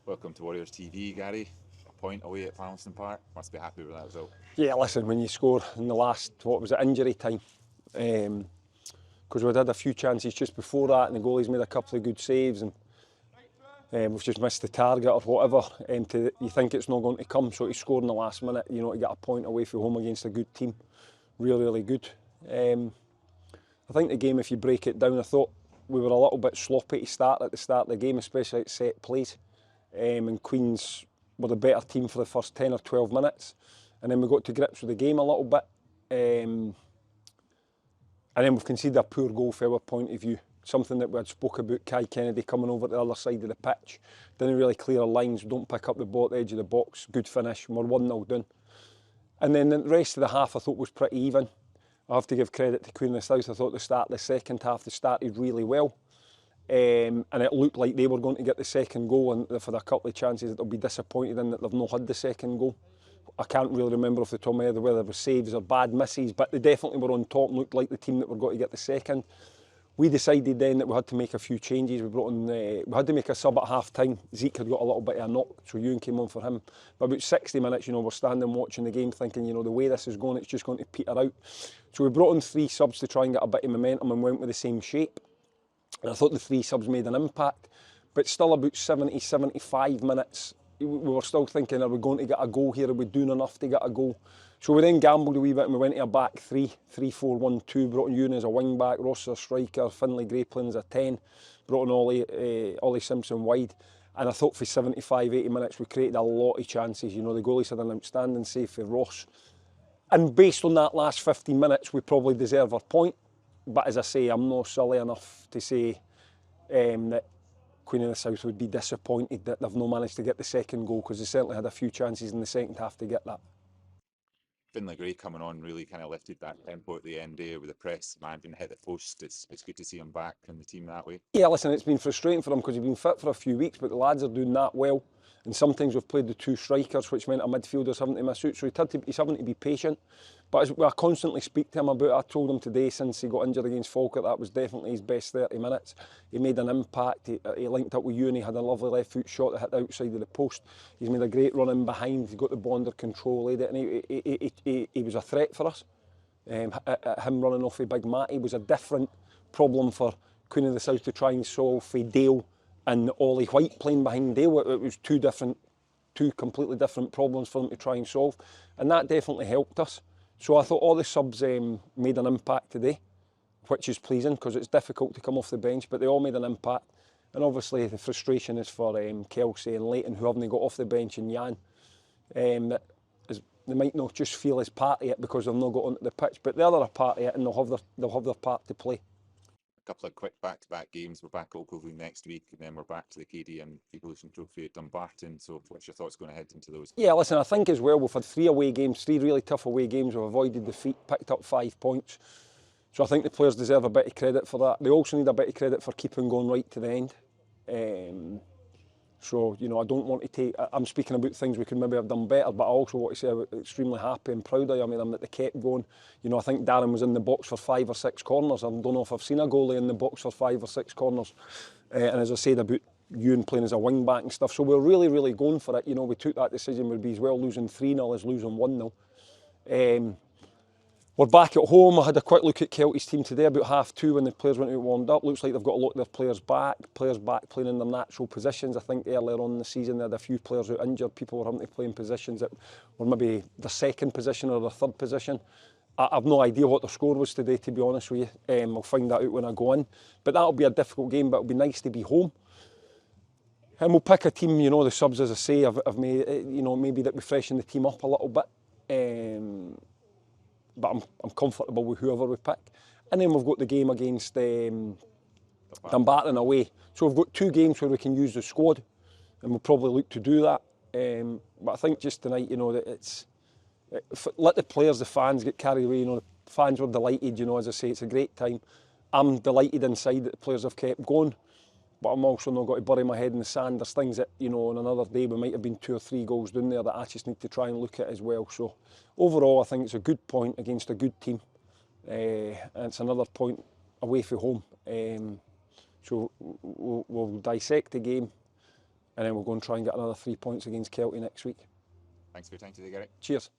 Welcome to Warriors TV, Gary. A point away at Palmerston Park. Must be happy with that result. Yeah, listen, when you score in the last, what was it, injury time, because we'd had a few chances just before that and the goalie's made a couple of good saves and we've just missed the target or whatever, you think it's not going to come, so to score in the last minute, you know, to get a point away from home against a good team, really, really good. I think the game, if you break it down, I thought we were a little bit sloppy to start at the start of the game, especially at set plays, and Queens were the better team for the first 10 or 12 minutes. And then we got to grips with the game a little bit. And then we've conceded a poor goal from our point of view. Something that we had spoke about, Kai Kennedy coming over to the other side of the pitch. Didn't really clear our lines, don't pick up the ball at the edge of the box. Good finish, we're 1-0 down. And then the rest of the half I thought was pretty even. I have to give credit to Queen of the South. I thought the start of the second half, they started really well. And it looked like they were going to get the second goal, and they've had a couple of chances that they'll be disappointed in that they've not had the second goal. I can't really remember off the top of my head whether it was saves or bad misses, but they definitely were on top and looked like the team that were going to get the second. We decided then that we had to make a few changes. We brought in, we had to make a sub at half time. Zeke had got a little bit of a knock, so Ewan came on for him. But about 60 minutes, you know, we're standing watching the game thinking, you know, the way this is going, it's just going to peter out. So we brought in 3 subs to try and get a bit of momentum and went with the same shape. And I thought the 3 subs made an impact, but still about 70, 75 minutes, we were still thinking, are we going to get a goal here? Are we doing enough to get a goal? So we then gambled a wee bit and we went to a back 3-4-1-2, brought in Ewan as a wing back, Ross as a striker, Finlay Grapeland as a 10, brought in Ollie Simpson wide. And I thought for 75, 80 minutes we created a lot of chances. You know, the goalies had an outstanding save for Ross. And based on that last 15 minutes, we probably deserve our point. But as I say, I'm not silly enough to say that Queen of the South would be disappointed that they've not managed to get the second goal, because they certainly had a few chances in the second half to get that. Finlay Gray coming on really kind of lifted that tempo at the end there with the press, managing to hit the post. It's good to see him back in the team that way. Yeah, listen, it's been frustrating for him because he's been fit for a few weeks, but the lads are doing that well. And sometimes we've played the 2 strikers, which meant our midfielders having to miss out. So he's having to be patient. But as I constantly speak to him about it, I told him today, since he got injured against Falkirk, that was definitely his best 30 minutes. He made an impact. He linked up with you and he had a lovely left foot shot that hit the outside of the post. He's made a great run in behind. He got the ball under control, laid it, and he was a threat for us. Him running off a big Matty was a different problem for Queen of the South to try and solve for Dale and Ollie White playing behind Dale. It was two completely different problems for them to try and solve, and that definitely helped us. So I thought all the subs made an impact today, which is pleasing because it's difficult to come off the bench, but they all made an impact. And obviously the frustration is for Kelsey and Leighton, who haven't got off the bench, and Jan. They might not just feel as part of it because they've not got onto the pitch, but they're a part of it and they'll have their part to play. A couple of quick back-to-back games. We're back at Ogilvie next week, and then we're back to the KDM Evolution Trophy at Dumbarton. So what's your thoughts going ahead into those? Yeah, listen, I think as well we've had 3 away games, 3 really tough away games. We've avoided defeat, picked up 5 points. So I think the players deserve a bit of credit for that. They also need a bit of credit for keeping going right to the end. So, you know, I don't want to take... I'm speaking about things we could maybe have done better, but I also want to say I'm extremely happy and proud of them that they kept going. You know, I think Darren was in the box for 5 or 6 corners. I don't know if I've seen a goalie in the box for 5 or 6 corners. And as I said about Ewan playing as a wing back and stuff, so we're really, really going for it. You know, we took that decision, would be as well losing 3-0 as losing 1-0. We're back at home. I had a quick look at Kelty's team today about 2:30 when the players went out warmed up. Looks like they've got a lot of their players back playing in their natural positions. I think earlier on in the season they had a few players out injured. People were having to play in positions that were maybe their second position or their third position. I've no idea what the score was today, to be honest with you. I'll find that out when I go in. But that'll be a difficult game, but it'll be nice to be home. And we'll pick a team, you know, the subs, as I say, I've made, you know, maybe that we freshen the team up a little bit. But I'm comfortable with whoever we pick. And then we've got the game against Dumbarton away. So we've got 2 games where we can use the squad, and we'll probably look to do that. But I think just tonight, you know, that let the players, the fans get carried away. You know, the fans were delighted, you know, as I say, it's a great time. I'm delighted inside that the players have kept going, but I'm also not got to bury my head in the sand. There's things that, you know, on another day we might have been 2 or 3 goals down there that I just need to try and look at as well. So overall, I think it's a good point against a good team, and it's another point away from home. So we'll dissect the game and then we'll go and try and get another 3 points against Kelty next week. Thanks for your time today, Gary. Cheers.